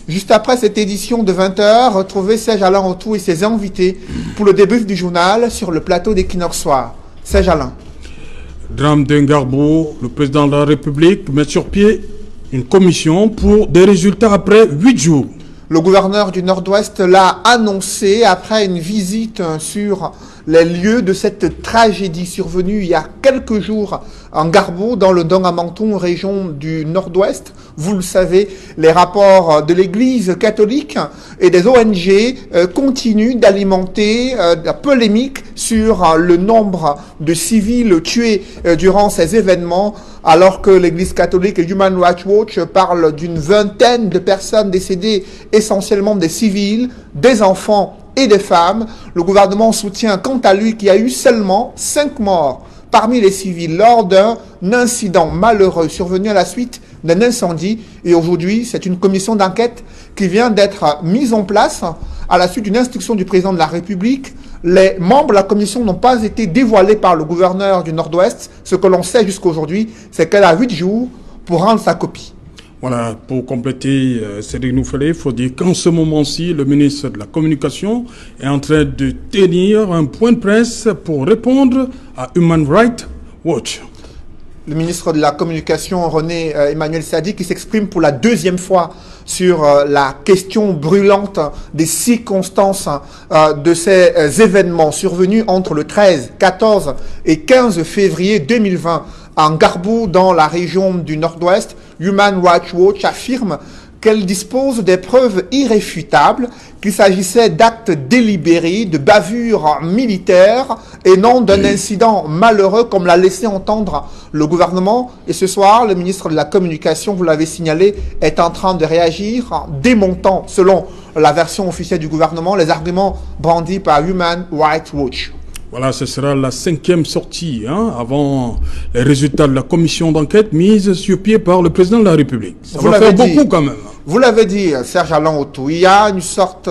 Juste après cette édition de 20h, retrouvez Serge Alain Autou et ses invités pour le débrief du journal sur le plateau d'Equinox Soir. Serge Alain. Drame d'Engarbo, le président de la République met sur pied une commission pour des résultats après 8 jours. Le gouverneur du Nord-Ouest l'a annoncé après une visite sur les lieux de cette tragédie survenue il y a quelques jours en Garbo, dans le Dongamenton, région du Nord-Ouest. Vous le savez, les rapports de l'Église catholique et des ONG continuent d'alimenter la polémique sur le nombre de civils tués durant ces événements, alors que l'Église catholique et Human Rights Watch parlent d'une vingtaine de personnes décédées, essentiellement des civils, des enfants et des femmes. Le gouvernement soutient quant à lui qu'il y a eu seulement 5 morts parmi les civils lors d'un incident malheureux survenu à la suite d'un incendie. Et aujourd'hui, c'est une commission d'enquête qui vient d'être mise en place à la suite d'une instruction du président de la République. Les membres de la commission n'ont pas été dévoilés par le gouverneur du Nord-Ouest. Ce que l'on sait jusqu'à aujourd'hui, c'est qu'elle a 8 jours pour rendre sa copie. Voilà, pour compléter, Cédric Nouffelé, il faut dire qu'en ce moment-ci, le ministre de la Communication est en train de tenir un point de presse pour répondre à Human Rights Watch. Le ministre de la Communication, René Emmanuel Sadi, qui s'exprime pour la 2e fois sur la question brûlante des circonstances de ces événements survenus entre le 13, 14 et 15 février 2020 en Garbo, dans la région du Nord-Ouest. Human Rights Watch affirme qu'elle dispose des preuves irréfutables qu'il s'agissait d'actes délibérés, de bavures militaires et non d'un incident malheureux comme l'a laissé entendre le gouvernement. Et ce soir, le ministre de la Communication, vous l'avez signalé, est en train de réagir en démontant, selon la version officielle du gouvernement, les arguments brandis par Human Rights Watch. Voilà, ce sera la 5e sortie avant les résultats de la commission d'enquête mise sur pied par le président de la République. Ça va faire beaucoup quand même. Vous l'avez dit, Serge Alain Autou, il y a une sorte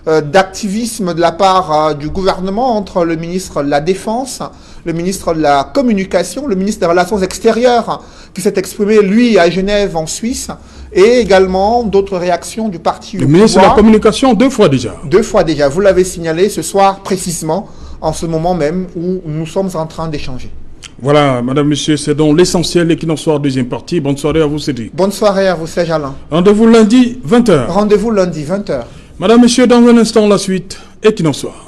d'activisme de la part du gouvernement entre le ministre de la Défense, le ministre de la Communication, le ministre des Relations extérieures qui s'est exprimé, lui, à Genève, en Suisse, et également d'autres réactions du parti. Le ministre de la Communication 2 fois déjà. 2 fois déjà. Vous l'avez signalé ce soir précisément, en ce moment même où nous sommes en train d'échanger. Voilà, madame, monsieur, c'est donc l'essentiel Equinox Soir, 2e partie. Bonne soirée à vous, Cédric. Bonne soirée à vous, Serge Alain. Rendez-vous lundi, 20h. Rendez-vous lundi, 20h. Madame, monsieur, dans un instant, la suite, Equinox Soir.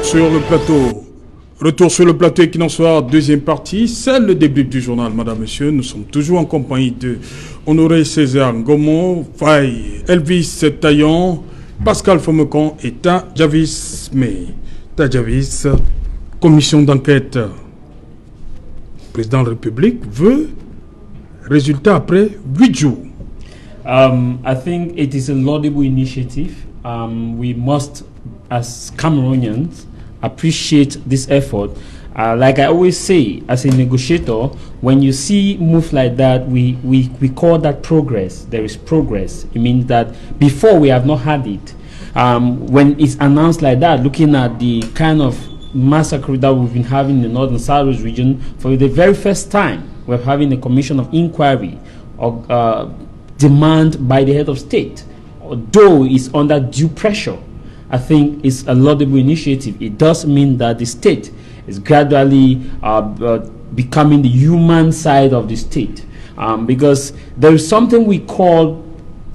Sur le plateau, retour sur le plateau Equinox Soir, 2e partie, c'est le début du journal, madame, monsieur. Nous sommes toujours en compagnie de Honoré César Ngomo, Faye, Elvis Taillon, Pascal Fomecon et Tadjavis May. Tadjavis, commission d'enquête. Le président de la République veut résultat après 8 jours. I think it is a laudable initiative. We must, as Cameroonians, appreciate this effort. Like I always say, as a negotiator, when you see move like that, we call that progress. There is progress. It means that before we have not had it. When it's announced like that, looking at the kind of massacre that we've been having in the northern Southwest region, for the very first time, we're having a commission of inquiry or demand by the head of state, although it's under due pressure. I think it's a laudable initiative. It does mean that the state is gradually becoming the human side of the state, because there is something we call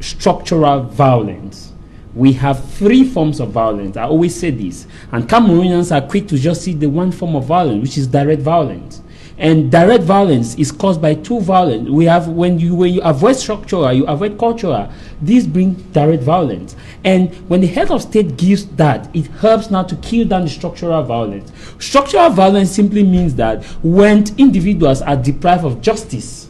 structural violence. We have 3 forms of violence. I always say this, and Cameroonians are quick to just see the one form of violence, which is direct violence. And direct violence is caused by 2 violence. We have when you avoid structural, you avoid cultural. These bring direct violence. And when the head of state gives that, it helps now to kill down the structural violence. Structural violence simply means that when individuals are deprived of justice,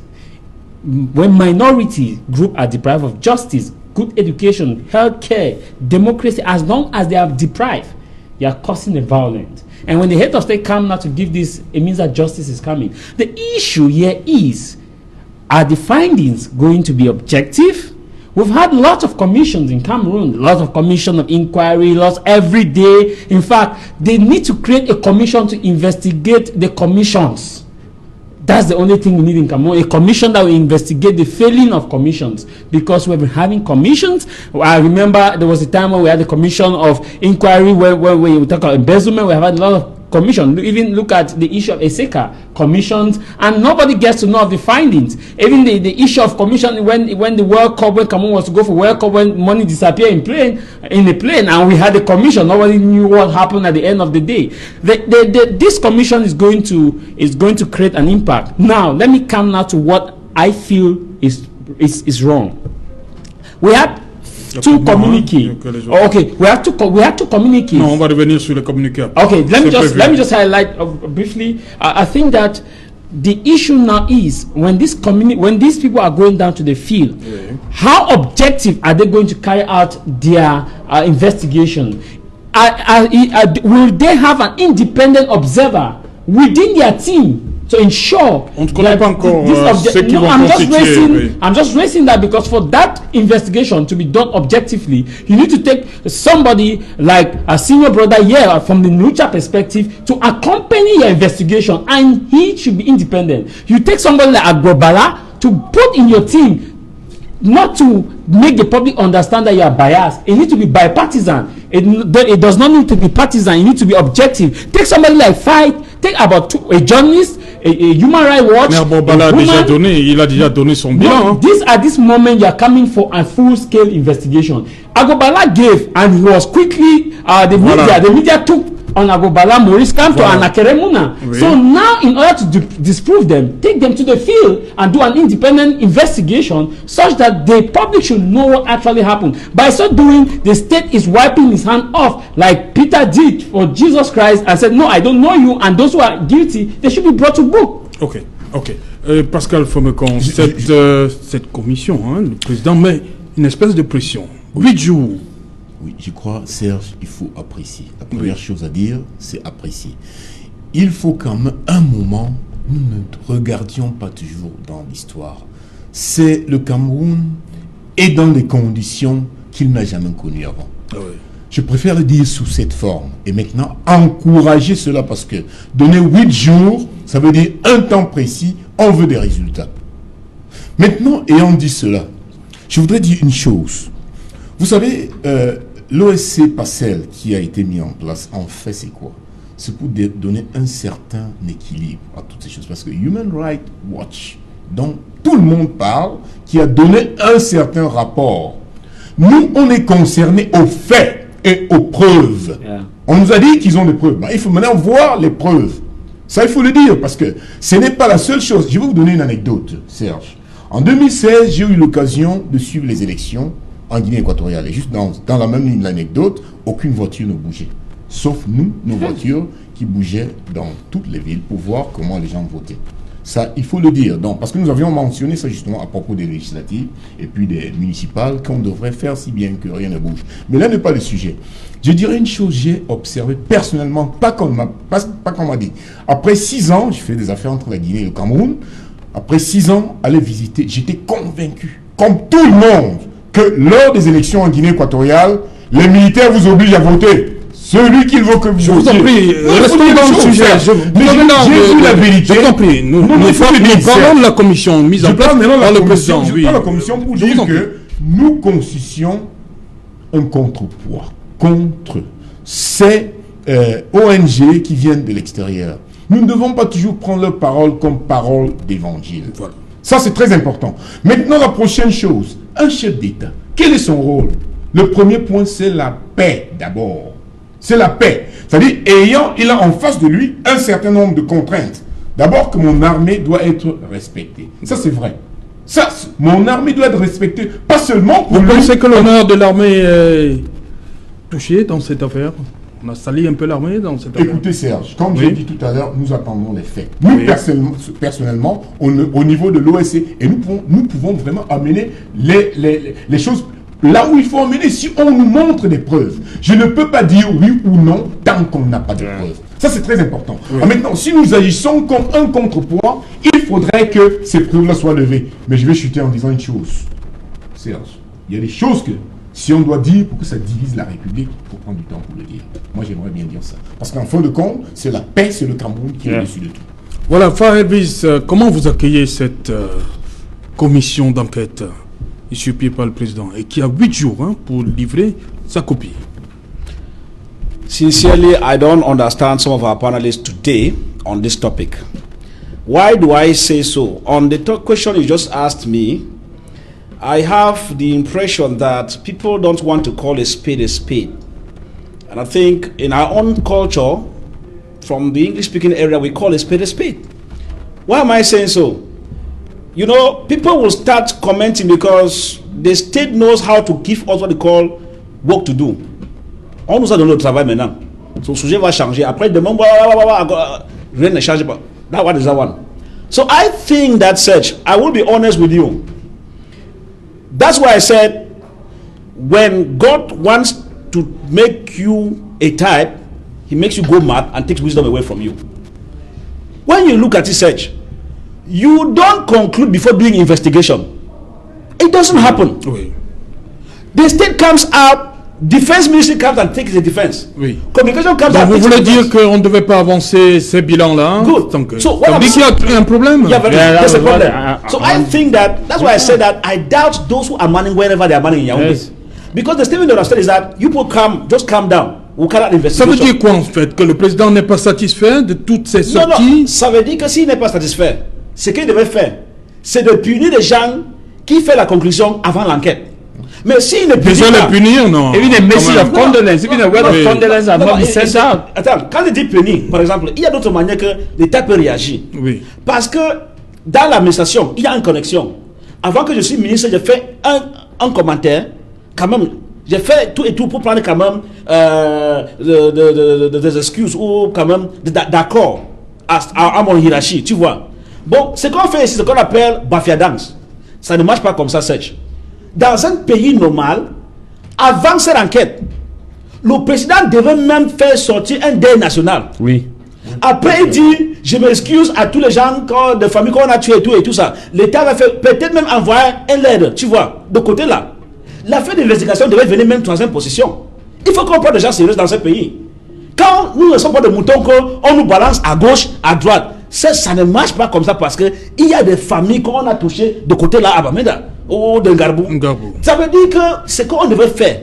when minority groups are deprived of justice, good education, health care, democracy, as long as they are deprived, they are causing a violence. And when the head of state comes now to give this, it means that justice is coming. The issue here is are the findings going to be objective? We've had lots of commissions in Cameroon, lots of commission of inquiry, lots every day. In fact, they need to create a commission to investigate the commissions. That's the only thing we need in Cameroon, a commission that will investigate the failing of commissions, because we've been having commissions. I remember there was a time when we had a commission of inquiry where we talk about embezzlement. We have had a lot of commission. Even look at the issue of ESECA commissions, and nobody gets to know of the findings. Even the issue of commission when the World Cup, when Cameroon was to go for World Cup, when money disappeared in a plane, and we had a commission, nobody knew what happened at the end of the day. This commission is going to create an impact. Now let me come now to what I feel is wrong. We had two communiques. Okay, we have to communicate. Non, on va revenir sur les communiqués. Okay, let me just highlight briefly. I think that the issue now is when these people are going down to the field, how objective are they going to carry out their investigation? Will they have an independent observer within their team to ensure on ne connaît pas encore ce qu'ils vont constituer. I'm just raising that because for that investigation to be done objectively, you need to take somebody like a senior brother here from the neutral perspective to accompany your investigation, and he should be independent. You take somebody like Agbobala to put in your team, not to make the public understand that you are biased. It needs to be bipartisan. It does not need to be partisan. It needs to be objective. Take somebody like take about a journalist, a Human Rights Watch. Il a déjà donné son bilan. At this moment, you are coming for a full-scale investigation. Agobala gave, and he was quickly the media took on Agobala, Maurice Kamto, and Akeremuna. Oui. So now, in order to disprove them, take them to the field and do an independent investigation such that the public should know what actually happened. By so doing, the state is wiping his hand off, like Peter did for Jesus Christ, and said, no, I don't know you, and those who are guilty, they should be brought to book. Ok. Pascal Fomekon, cette commission, le président met une espèce de pression. 8 jours. Oui, je crois, Serge, il faut apprécier. La première chose à dire, c'est apprécier. Il faut quand même un moment, nous ne regardions pas toujours dans l'histoire. C'est le Cameroun est dans les conditions qu'il n'a jamais connues avant. Ah oui. Je préfère le dire sous cette forme. Et maintenant, encourager cela, parce que donner 8 jours, ça veut dire un temps précis, on veut des résultats. Maintenant, ayant dit cela, je voudrais dire une chose. Vous savez, l'OSC PACEL qui a été mis en place, en fait, c'est quoi? C'est pour donner un certain équilibre à toutes ces choses. Parce que Human Rights Watch, dont tout le monde parle, qui a donné un certain rapport, nous, on est concernés aux faits et aux preuves. Yeah. On nous a dit qu'ils ont des preuves. Ben, il faut maintenant voir les preuves. Ça, il faut le dire, parce que ce n'est pas la seule chose. Je vais vous donner une anecdote, Serge. En 2016, j'ai eu l'occasion de suivre les élections en Guinée équatoriale. Et juste dans la même ligne de l'anecdote, aucune voiture ne bougeait. Sauf nous, nos voitures qui bougeaient dans toutes les villes pour voir comment les gens votaient. Ça, il faut le dire. Donc, parce que nous avions mentionné ça justement à propos des législatives et puis des municipales, qu'on devrait faire si bien que rien ne bouge. Mais là n'est pas le sujet. Je dirais une chose, j'ai observé personnellement, pas qu'on m'a dit. Après 6 ans, je fais des affaires entre la Guinée et le Cameroun. Après 6 ans, aller visiter, j'étais convaincu, comme tout le monde, que lors des élections en Guinée équatoriale, les militaires vous obligent à voter. Celui qu'il veut que vous votiez. Je vous en prie, restons dans le sujet. J'ai vu la vérité. Je vous en prie, nous parlons de la commission mise en place par le président. Je parle de la commission pour dire que nous constituons un contrepoids contre ces ONG qui viennent de l'extérieur. Nous ne devons pas toujours prendre leur parole comme parole d'évangile. Voilà. Ça, c'est très important. Maintenant, la prochaine chose, un chef d'État, quel est son rôle? Le premier point, c'est la paix d'abord. C'est la paix. C'est-à-dire, il a en face de lui un certain nombre de contraintes. D'abord, que mon armée doit être respectée. Ça, c'est vrai. Ça, mon armée doit être respectée, pas seulement pour lui. Vous pensez que l'honneur de l'armée est touché dans cette affaire? On a sali un peu l'armée dans cette affaire. Écoutez Serge, comme j'ai dit tout à l'heure, nous attendons les faits. Nous, personnellement, au niveau de l'OSC, et nous pouvons vraiment amener les choses là où il faut emmener, si on nous montre des preuves. Je ne peux pas dire oui ou non tant qu'on n'a pas de preuves. Ça, c'est très important. Maintenant, si nous agissons comme un contrepoids, il faudrait que ces preuves-là soient levées. Mais je vais chuter en disant une chose. Serge, il y a des choses que, si on doit dire pour que ça divise la République, il faut prendre du temps pour le dire. Moi, j'aimerais bien dire ça. Parce qu'en fin de compte, c'est la paix, c'est le Cameroun qui est au-dessus de tout. Voilà, Frère Elvis, comment vous accueillez cette commission d'enquête issue par le président et qui a 8 jours pour livrer sa copie? Sincerely, I don't understand some of our panelists today on this topic. Why do I say so? On the question you just asked me, I have the impression that people don't want to call a spade a spade. And I think in our own culture, from the English-speaking area, we call a spade a spade. Why am I saying so? You know, people will start commenting because the state knows how to give us what they call work to do. On nous a donné le travail maintenant. Son sujet va changer. Après, demain, rien ne change pas. That one is that one. So I think that Serge, I will be honest with you. That's why I said, when God wants to make you a type, He makes you go mad and takes wisdom away from you. When you look at it, Serge, you don't conclude before doing investigation. It doesn't happen. Oui. The state comes out, defense ministry comes and takes the defense. Oui. Communication comes Donc and vous takes voulez the dire defense. qu'on ne devait pas avancer ces bilans-là? Good. Donc, So what ça I'm dit qu'il y a un problème? Yeah, there's a problem. So I I think that's why I said that I doubt those who are manning wherever they are manning in Yaoundé. Yes. Because the statement they understand is that you people just calm down. We'll carry out Ça investigation. veut dire quoi en fait? Que le président n'est pas satisfait de toutes ces Non, sorties? non, ça veut dire que s'il n'est pas satisfait, ce qu'il devait faire, c'est de punir les gens qui font la conclusion avant l'enquête. Mais s'il ne punit Déjà pas... les punir, non? Even a message Quand of même. condolence, even a word Oui. of condolence have not been sent out. Attends, quand il dit punir, par exemple, il y a d'autres manières que l'État peut réagir. Oui. Parce que dans l'administration, il y a une connexion. Avant que je suis ministre, j'ai fait un commentaire, quand même, j'ai fait tout et tout pour prendre quand même des excuses ou quand même d'accord à mon hiérarchie, tu vois. Bon, ce qu'on fait ici, c'est ce qu'on appelle bafiadance. Ça ne marche pas comme ça, Serge. Dans un pays normal, avant cette enquête, le président devait même faire sortir un deuil national. Oui. Après, il dit, je m'excuse à tous les gens de famille qu'on a tués et tout ça. L'État va faire, peut-être même envoyer un lettre, tu vois, de côté là. L'affaire d'investigation devait venir même troisième position. Il faut qu'on prenne des gens sérieux dans ce pays. Quand nous ne sommes pas de moutons, on nous balance à gauche, à droite. Ça ne marche pas comme ça parce qu'il y a des familles qu'on a touchées de côté là à Bamenda ou de Ngarbou. Ça veut dire que c'est qu'on devait faire.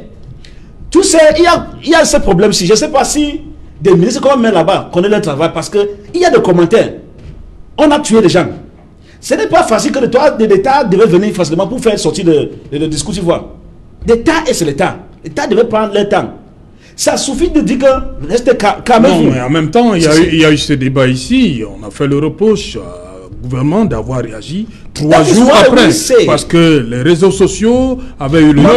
Tu sais, il y a ce problème-ci. Je ne sais pas si des ministres qu'on met là-bas connaissent leur travail parce qu'il y a des commentaires. On a tué des gens. Ce n'est pas facile que l'État devait venir facilement pour faire sortir le discours, tu vois. L'État c'est l'État. L'État devait prendre le temps. Ça suffit de dire que restez calme. Non, mais en même temps, il y a eu ce débat ici. On a fait le reproche au gouvernement d'avoir réagi 3 jours après. Parce que les réseaux sociaux avaient eu le What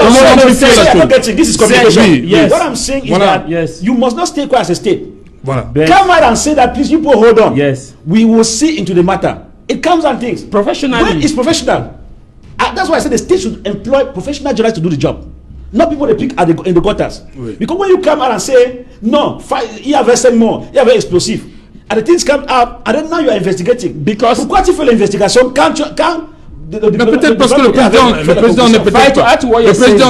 Yes. I'm saying is Voilà. that Yes. you must not stay quiet as a state. Voilà. But Come out and say that, please, you people hold on. Yes. We will see into the matter. It comes and things. Professionally. When it's professional. That's why I said the state should employ professional journalists to do the job. Not people they pick in the gutters. Oui. Because when you come out and say, no, il y avait 5 morts, il y avait explosif, and the things come up, and then now you are investigating. Because- Pourquoi tu fais l'investigation quand Mais peut-être parce que le président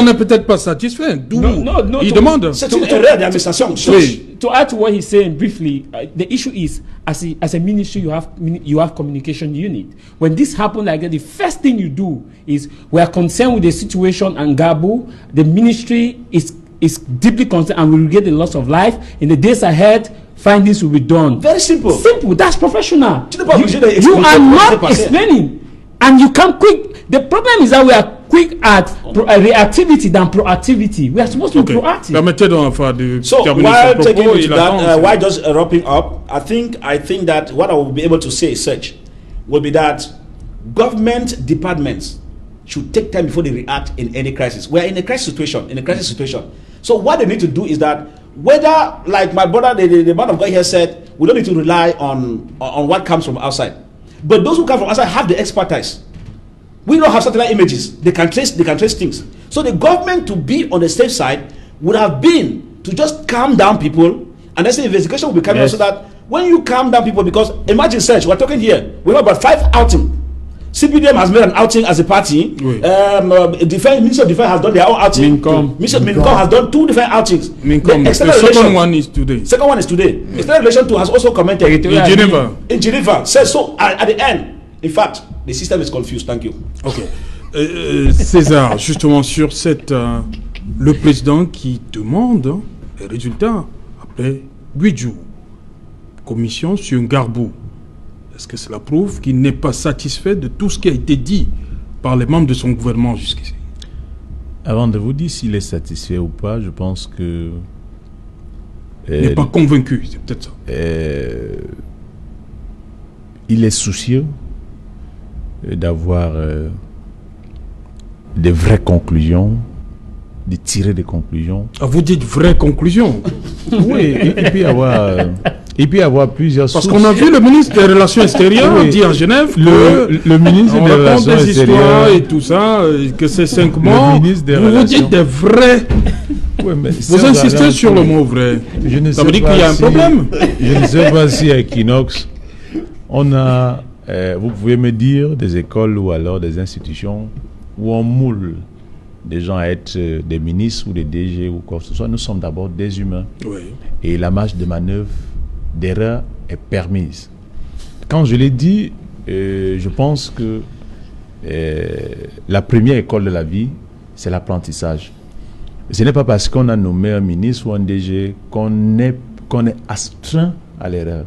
n'est peut-être pas satisfait. D'où No, il to- demande. C'est une erreur d'administration. Oui. To add to what he's saying briefly, the issue is as a ministry you have communication unit. When this happens like that, the first thing you do is we are concerned with the situation and Gabu. The ministry is deeply concerned and will get the loss of life in the days ahead. Findings will be done. Very simple. Simple. That's professional. Tu n'es pas obligé You d'expliquer are comment c'est not passé. explaining, and you can quick. The problem is that we are quick at reactivity than proactivity. We are supposed to be proactive. Permettez donc enfin de So terminer while ce taking propos. into that, while just wrapping up, I think that what I will be able to say, Serge, will be that government departments should take time before they react in any crisis. We are in a crisis situation. So what they need to do is that whether, like my brother, the man of God here said, we don't need to rely on what comes from outside. But those who come from outside have the expertise. We don't have satellite images. They can trace things. So the government, to be on the safe side, would have been to just calm down people, and then the investigation will be carried out so that when you calm down people, because imagine, search, we're talking here, we have about 5 outings. CPDM has made an outing as a party. Oui. Minister of Defense has done their own outing. Mincom has done 2 different outings. The second one is today. Second one is today. External Relation 2 has also commented in Geneva. In Geneva. Says so at the end. In fact, the system is confused. Thank you. Ok. César, justement sur cette, le président qui demande les résultats après 8 jours. Commission sur Ngarbou. Est-ce que cela prouve qu'il n'est pas satisfait de tout ce qui a été dit par les membres de son gouvernement jusqu'ici? Avant de vous dire s'il est satisfait ou pas, je pense que... il n'est pas convaincu, c'est peut-être ça. Il est soucieux d'avoir des vraies conclusions, de tirer des conclusions. Ah, vous dites vraies conclusions? Oui, il peut y avoir plusieurs sources. Parce qu'on a vu le ministre des Relations extérieures dit en Genève le ministre des Relations extérieures et tout ça, que c'est 5 mois. Vous dites des vrais. Oui, vous insistez sur le mot vrai. Ça veut dire qu'il y a un problème. Je ne sais pas si à Equinox, on a, vous pouvez me dire, des écoles ou alors des institutions où on moule des gens à être des ministres ou des DG ou quoi que ce soit. Nous sommes d'abord des humains. Oui. Et la marge de manœuvre d'erreur est permise. Quand je l'ai dit, je pense que la première école de la vie, c'est l'apprentissage. Ce n'est pas parce qu'on a nommé un ministre ou un DG qu'on est astreint à l'erreur.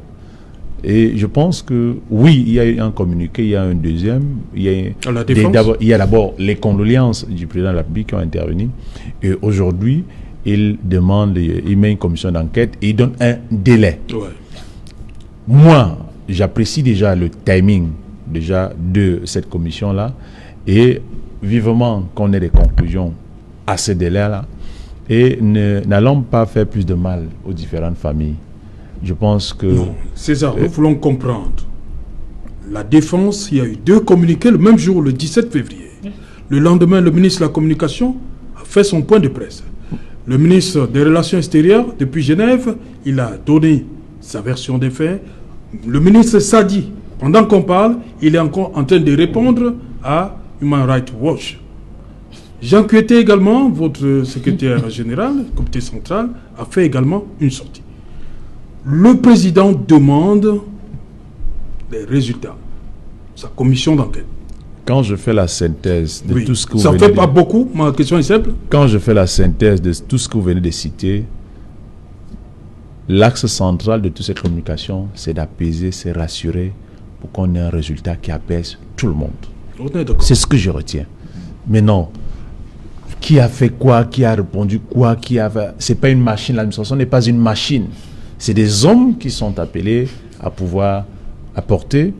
Et je pense que oui, il y a eu un communiqué, il y a un deuxième, il y a d'abord les condoléances du président de la République qui ont intervenu. Et aujourd'hui, il met une commission d'enquête et il donne un délai. Ouais. Moi, j'apprécie déjà le timing de cette commission-là et vivement qu'on ait des conclusions à ce délai-là et n'allons pas faire plus de mal aux différentes familles. Je pense que... Non, César, nous voulons comprendre. La défense, il y a eu 2 communiqués le même jour, le 17 février. Le lendemain, le ministre de la Communication a fait son point de presse. Le ministre des Relations extérieures, depuis Genève, il a donné sa version des faits. Le ministre Sadi, pendant qu'on parle, il est encore en train de répondre à Human Rights Watch. Jean Kueté également, votre secrétaire général, comité central, a fait également une sortie. Le président demande les résultats, sa commission d'enquête. Quand je fais la synthèse de tout ce que vous venez de... Ça ne fait pas beaucoup, ma question est simple. Quand je fais la synthèse de tout ce que vous venez de citer, l'axe central de toute cette communication, c'est d'apaiser, c'est rassurer pour qu'on ait un résultat qui apaise tout le monde. C'est ce que je retiens. Mais non, qui a fait quoi, qui a répondu quoi, c'est pas une machine, l'administration n'est pas une machine. C'est des hommes qui sont appelés à pouvoir apporter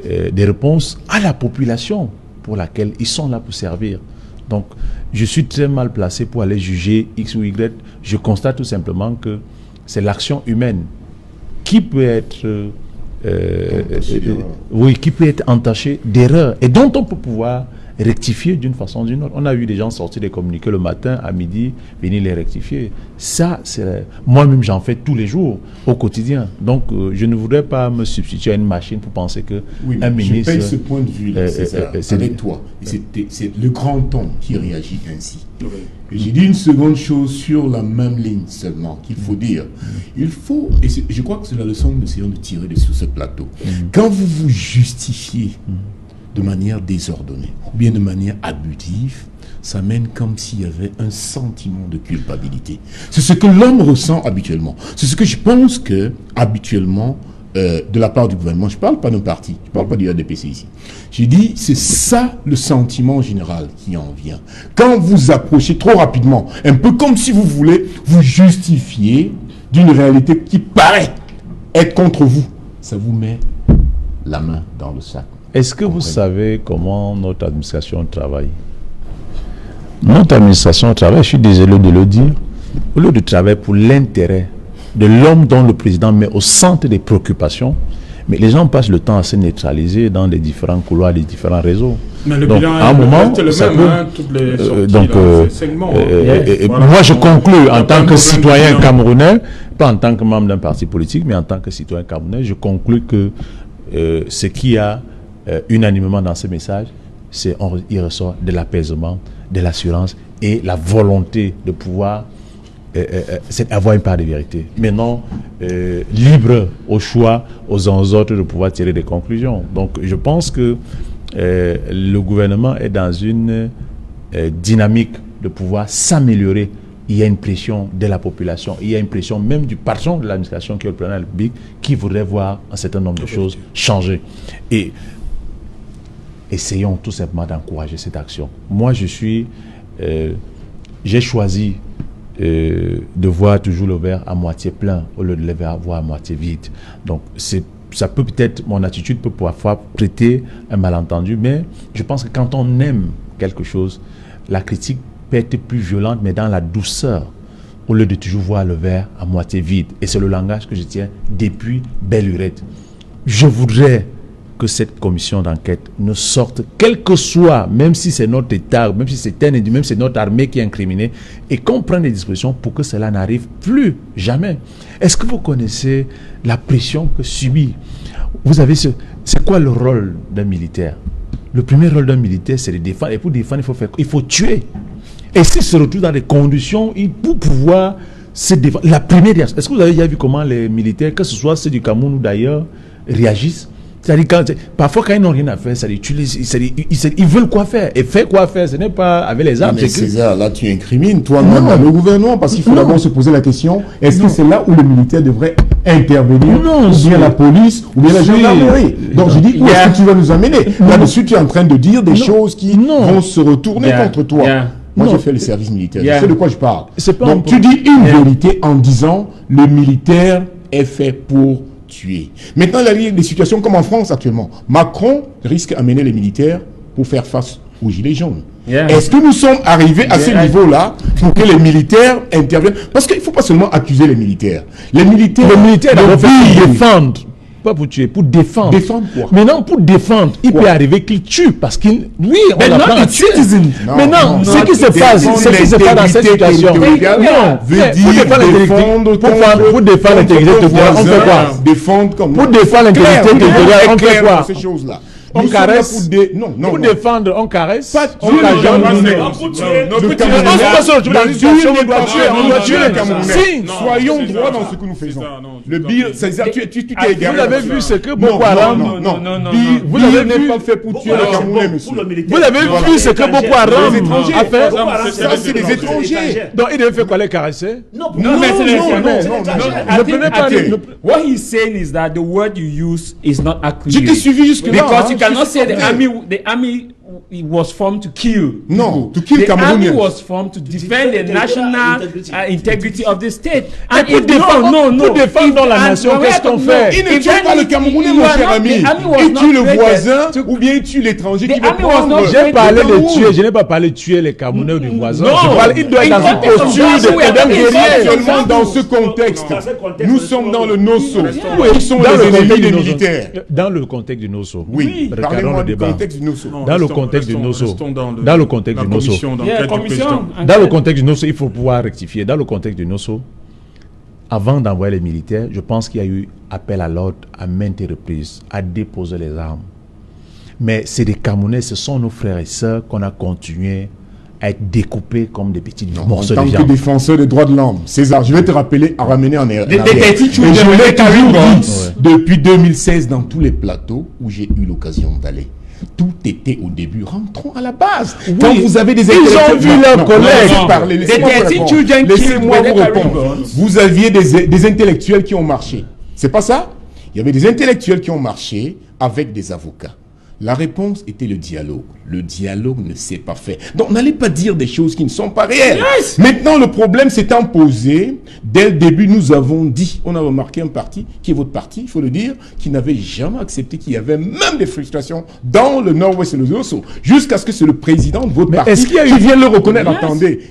des réponses à la population pour laquelle ils sont là pour servir. Donc, je suis très mal placé pour aller juger X ou Y. Je constate tout simplement que c'est l'action humaine qui peut être qui peut être entachée d'erreurs et dont on peut pouvoir rectifier d'une façon ou d'une autre. On a vu des gens sortir des communiqués le matin, à midi, venir les rectifier. Ça, c'est moi-même, j'en fais tous les jours, au quotidien. Donc, je ne voudrais pas me substituer à une machine pour penser que un ministre... Je paye ce point de vue-là, avec toi. C'est le grand homme qui réagit ainsi. J'ai dit une seconde chose sur la même ligne seulement qu'il faut dire. Il faut, et je crois que c'est la leçon que nous essayons de tirer de sur ce plateau. Quand vous vous justifiez de manière désordonnée ou bien de manière abusive, ça mène comme s'il y avait un sentiment de culpabilité. C'est ce que l'homme ressent habituellement. C'est ce que je pense que habituellement de la part du gouvernement, je ne parle pas d'un parti, je ne parle pas du RDPC ici. J'ai dit, c'est ça le sentiment général qui en vient. Quand vous approchez trop rapidement, un peu comme si vous voulez vous justifier d'une réalité qui paraît être contre vous, ça vous met la main dans le sac. Est-ce que vous savez comment notre administration travaille? Notre administration travaille, je suis désolé de le dire, au lieu de travailler pour l'intérêt de l'homme dont le président met au centre des préoccupations, Mais les gens passent le temps à se neutraliser dans les différents couloirs, les différents réseaux. Mais le donc, bilan à un moment, le ça même, peut, hein, toutes les sorties, donc, là, ces segments, voilà. Moi, je conclus en tant que citoyen camerounais, pas en tant que membre d'un parti politique, mais en tant que citoyen camerounais, je conclus que ce qu'il y a unanimement dans ce message, il ressort de l'apaisement, de l'assurance et la volonté de pouvoir avoir une part de vérité. Maintenant, libre au choix aux uns aux autres de pouvoir tirer des conclusions. Donc, je pense que le gouvernement est dans une dynamique de pouvoir s'améliorer. Il y a une pression de la population, il y a une pression même du patron de l'administration qui est le président de la République qui voudrait voir un certain nombre de choses changer. Et essayons tout simplement d'encourager cette action. Moi, j'ai choisi de voir toujours le verre à moitié plein au lieu de le voir à moitié vide. Donc, mon attitude peut parfois prêter un malentendu, mais je pense que quand on aime quelque chose, la critique peut être plus violente, mais dans la douceur, au lieu de toujours voir le verre à moitié vide. Et c'est le langage que je tiens depuis belle lurette. Je voudrais que cette commission d'enquête ne sorte, quel que soit, même si c'est notre État, même si c'est un individu, même si c'est notre armée qui est incriminée, et qu'on prenne des dispositions pour que cela n'arrive plus jamais. Est-ce que vous connaissez la pression que subit? Vous avez c'est quoi le rôle d'un militaire? Le premier rôle d'un militaire, c'est de défendre. Et pour défendre, il faut tuer. Et s'il se retrouve dans des conditions pour pouvoir se défendre, la première, est-ce que vous avez déjà vu comment les militaires, que ce soit ceux du Cameroun ou d'ailleurs, réagissent? C'est-à-dire parfois quand ils n'ont rien à faire, ils veulent quoi faire. Et faire quoi faire, ce n'est pas avec les armes. Mais César, là tu incrimines toi-même le gouvernement, parce qu'il faut d'abord se poser la question, est-ce que c'est là où le militaire devrait intervenir, ou bien la police, ou bien la gendarmerie? Donc je dis, où est-ce que tu vas nous amener? Là-dessus, tu es en train de dire des choses qui vont se retourner contre toi. Moi, j'ai fait le service militaire. Je sais de quoi je parle. Donc, tu dis une vérité en disant le militaire est fait pour tuer. Maintenant, il y a des situations comme en France actuellement. Macron risque d'amener les militaires pour faire face aux gilets jaunes. Est-ce que nous sommes arrivés à ce niveau-là pour que les militaires interviennent? Parce qu'il ne faut pas seulement accuser les militaires. Les militaires doivent défendre. Pas pour tuer, pour défendre. Défendre quoi? Maintenant, pour défendre, il peut arriver qu'il tue parce qu'il. Oui, on l'apprend à tuer. Mais non, ce qui se passe dans cette situation. Non, pour défendre l'intégrité territoriale, on fait quoi? Pour défendre l'intégrité territoriale, on fait quoi? Ces choses-là. On caresse. Pour défendre, on caresse. On doit tuer les Camerounais. Soyons droits dans ce que nous faisons. Le bill, tu t'es égaré. Vous avez vu ce que Boko Haram. Vous n'avez pas fait pour tuer les Camerounais, monsieur. Vous avez vu ce que Boko Haram a fait? Ça, c'est des étrangers. Donc, il devait faire quoi, les caresser? No, ne prenez pas. What he's saying is that the word you use is not accurate. Je t'ai suivi jusque-là. Because you cannot say the army was formed to kill. No, to kill the Cameroonians. army was formed to defend the national integrity of the state. And pour défendre la nation, qu'est-ce qu'on fait? Il ne tue pas le Camerounais, mon cher ami. Il tue le voisin ou bien il tue l'étranger qui veut prendre. J'ai parlé de tuer, je n'ai pas parlé de tuer les Camerounais ou du voisin. Il doit être dans une posture d'un guerrier. Seulement dans ce contexte. Nous sommes dans le Nosso. Qui sont les ennemis des militaires? Dans le contexte du Nosso. Oui, parlez-moi du contexte du Nosso. Dans le contexte du Nosso. Dans le contexte du Nosso. Dans le contexte du Nosso, il faut pouvoir rectifier. Dans le contexte du Nosso, avant d'envoyer les militaires, je pense qu'il y a eu appel à l'ordre à maintes reprises à déposer les armes. Mais c'est des Camerounais, ce sont nos frères et sœurs qu'on a continué à être découpés comme des petits morceaux de viande. En tant que défenseur des droits de l'homme, César, je vais te ramener en arrière. Je l'ai toujours dit depuis 2016 dans tous les plateaux où j'ai eu l'occasion d'aller. Tout était au début. Rentrons à la base. Oui. Quand vous avez des intellectuels... Ils ont vu leurs collègues. Laissez-moi vous répondre. Vous aviez des intellectuels qui ont marché. C'est pas ça? Il y avait des intellectuels qui ont marché avec des avocats. La réponse était le dialogue. Le dialogue ne s'est pas fait. Donc, n'allez pas dire des choses qui ne sont pas réelles. Yes. Maintenant, le problème s'étant posé, dès le début, nous avons dit, on a remarqué un parti, qui est votre parti, il faut le dire, qui n'avait jamais accepté qu'il y avait même des frustrations dans le Nord-Ouest et le Zosso, jusqu'à ce que c'est le président de votre parti qui vient le reconnaître,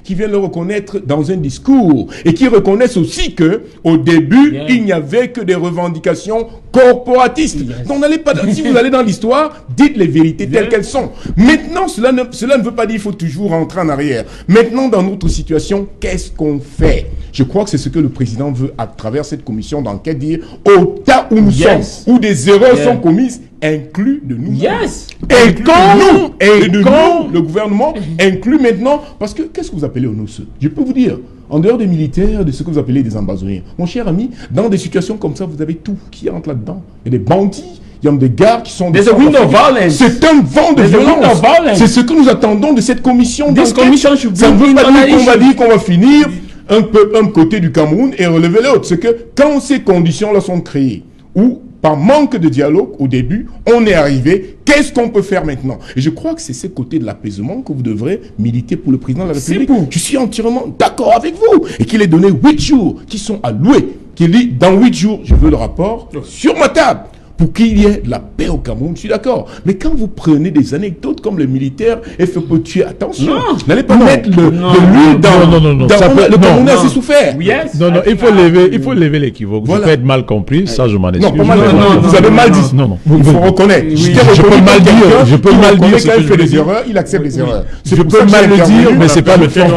qui vient le reconnaître dans un discours, et qui reconnaisse aussi que, au début, il n'y avait que des revendications corporatistes. Donc, n'allez pas, si vous allez dans l'histoire, dites les vérités telles qu'elles sont. Maintenant, cela ne veut pas dire qu'il faut toujours rentrer en arrière. Maintenant, dans notre situation, qu'est-ce qu'on fait? Je crois que c'est ce que le président veut à travers cette commission d'enquête dire, au tas où nous sommes, où des erreurs sont commises, inclus de nous. Et quand le gouvernement inclut maintenant, parce que qu'est-ce que vous appelez ONOSE? Je peux vous dire, en dehors des militaires, de ce que vous appelez des ambassadeurs, mon cher ami, dans des situations comme ça, vous avez tout qui entre là-dedans. Il y a des bandits, il y a des gars qui sont... C'est un vent de violence. C'est ce que nous attendons de cette commission d'enquête. Ça ne veut pas dire qu'on va dire qu'on va finir un côté du Cameroun et relever l'autre. C'est que quand ces conditions-là sont créées, ou par manque de dialogue au début, on est arrivé, qu'est-ce qu'on peut faire maintenant? Et je crois que c'est ce côté de l'apaisement que vous devrez militer pour le président de la République. Je suis entièrement d'accord avec vous. Et qu'il ait donné 8 jours qui sont alloués, qu'il dit dans 8 jours, je veux le rapport sur ma table. Pour qu'il y ait de la paix au Cameroun, je suis d'accord. Mais quand vous prenez des anecdotes comme le militaire et fait pour tuer, attention, n'allez pas mettre de l'huile dans... Le Cameroun a assez souffert. Non, il faut lever l'équivoque. Vous faites mal compris, ça je m'en excuse. Non, vous avez mal dit. Non, il faut reconnaître. Je peux mal dire. Quand il fait des erreurs, il accepte les erreurs. Je peux mal le dire, mais c'est pas le fond.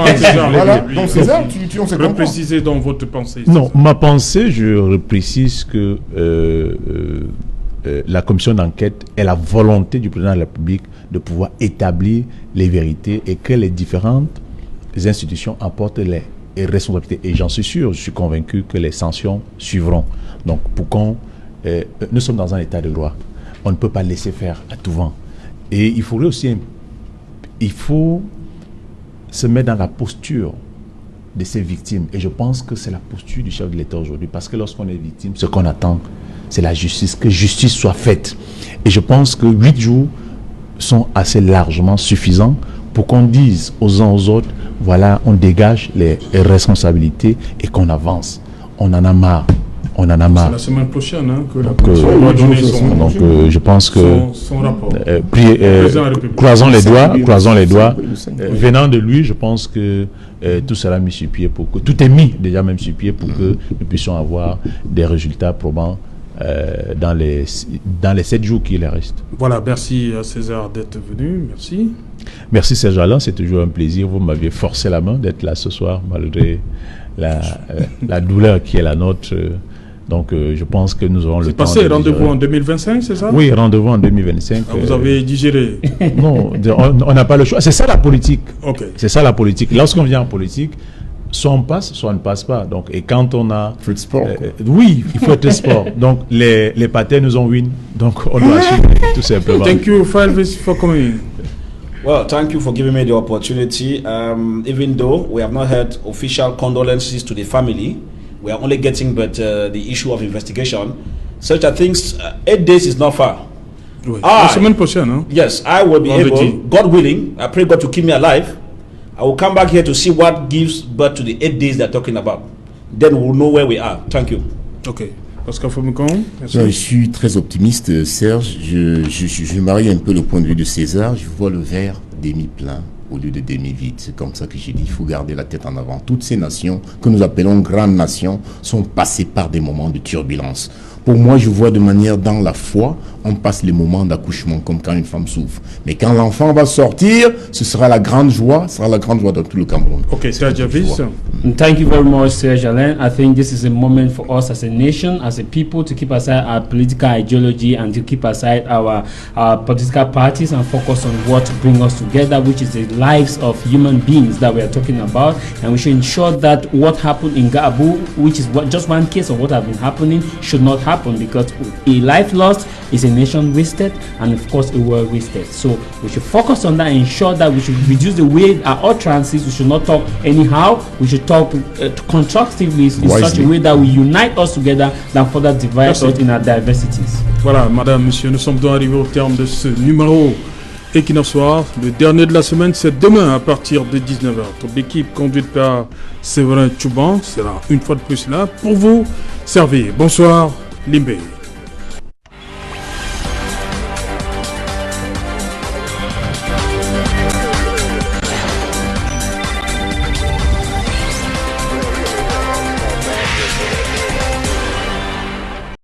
Voilà, donc César, on se comprend. Reprécisez dans votre pensée. Non, ma pensée, je précise que... la commission d'enquête est la volonté du président de la République de pouvoir établir les vérités et que les différentes institutions apportent les responsabilités. Et j'en suis sûr, je suis convaincu que les sanctions suivront. Donc, pour qu'on... nous sommes dans un état de droit. On ne peut pas laisser faire à tout vent. Et il faudrait aussi... Il faut se mettre dans la posture de ces victimes. Et je pense que c'est la posture du chef de l'État aujourd'hui. Parce que lorsqu'on est victime, ce qu'on attend, c'est la justice, que justice soit faite. Et je pense que 8 jours sont assez largement suffisants pour qu'on dise aux uns aux autres, voilà, on dégage les responsabilités et qu'on avance. On en a marre. C'est la semaine prochaine que la commission va donner je pense que son rapport. Croisons les doigts. Venant de lui, je pense que tout sera mis sur pied pour que tout est mis déjà même sur pied pour que nous puissions avoir des résultats probants dans les 7 jours qui les restent. Voilà, merci à César d'être venu, merci. Merci Serge Alain, c'est toujours un plaisir. Vous m'aviez forcé la main d'être là ce soir malgré la douleur qui est la nôtre. Donc je pense que nous aurons le temps. C'est passé, rendez-vous en 2025, c'est ça? Oui, rendez-vous en 2025. Vous avez digéré? Non, on n'a pas le choix. C'est ça la politique. Okay. C'est ça la politique. Lorsqu'on vient en politique, soit on passe, soit on ne passe pas. Donc, et quand on a... Il faut être sport. Oui, il faut être sport. Donc, les patins nous ont win. Donc, on doit assumer, tout simplement. Thank you, Elvis, for coming. Well, thank you for giving me the opportunity. Even though we have not heard official condolences to the family, we are only getting the issue of investigation. Such a things, 8 days is not far. Oui. La semaine prochaine, hein? Yes, I will be able, God willing, I pray God to keep me alive. I will come back here to see what gives birth to the 8 days they're talking about. Then we'll know where we are. Thank you. Okay. Pascal Fomicon. Je suis très optimiste, Serge. Je marie un peu le point de vue de César. Je vois le verre demi-plein au lieu de demi-vide. C'est comme ça que j'ai dit, il faut garder la tête en avant. Toutes ces nations que nous appelons grandes nations sont passées par des moments de turbulence. Pour moi, je vois de manière dans la foi, on passe les moments d'accouchement comme quand une femme souffre. Mais quand l'enfant va sortir, ce sera la grande joie, dans tout le Cameroun. Okay, Serge Avis. Thank you very much, Serge Alain. I think this is a moment for us as a nation, as a people, to keep aside our political ideology and to keep aside our political parties and focus on what brings us together, which is the lives of human beings that we are talking about. And we should ensure that what happened in Gabu, which is just one case of what has been happening, should not happen. happen, because a life lost is a nation wasted, and of course a world wasted. So we should focus on that and ensure that we should reduce the way our utterances. We should not talk anyhow. We should talk constructively in such a way that we unite us together than further divide us in our diversities. Voilà, madame, monsieur, nous sommes donc arrivés au terme de ce numéro Equinox Soir. Le dernier de la semaine, c'est demain à partir de 19h. Toute l'équipe conduite par Séverin Tchouban sera une fois de plus là pour vous servir. Bonsoir, Limbé.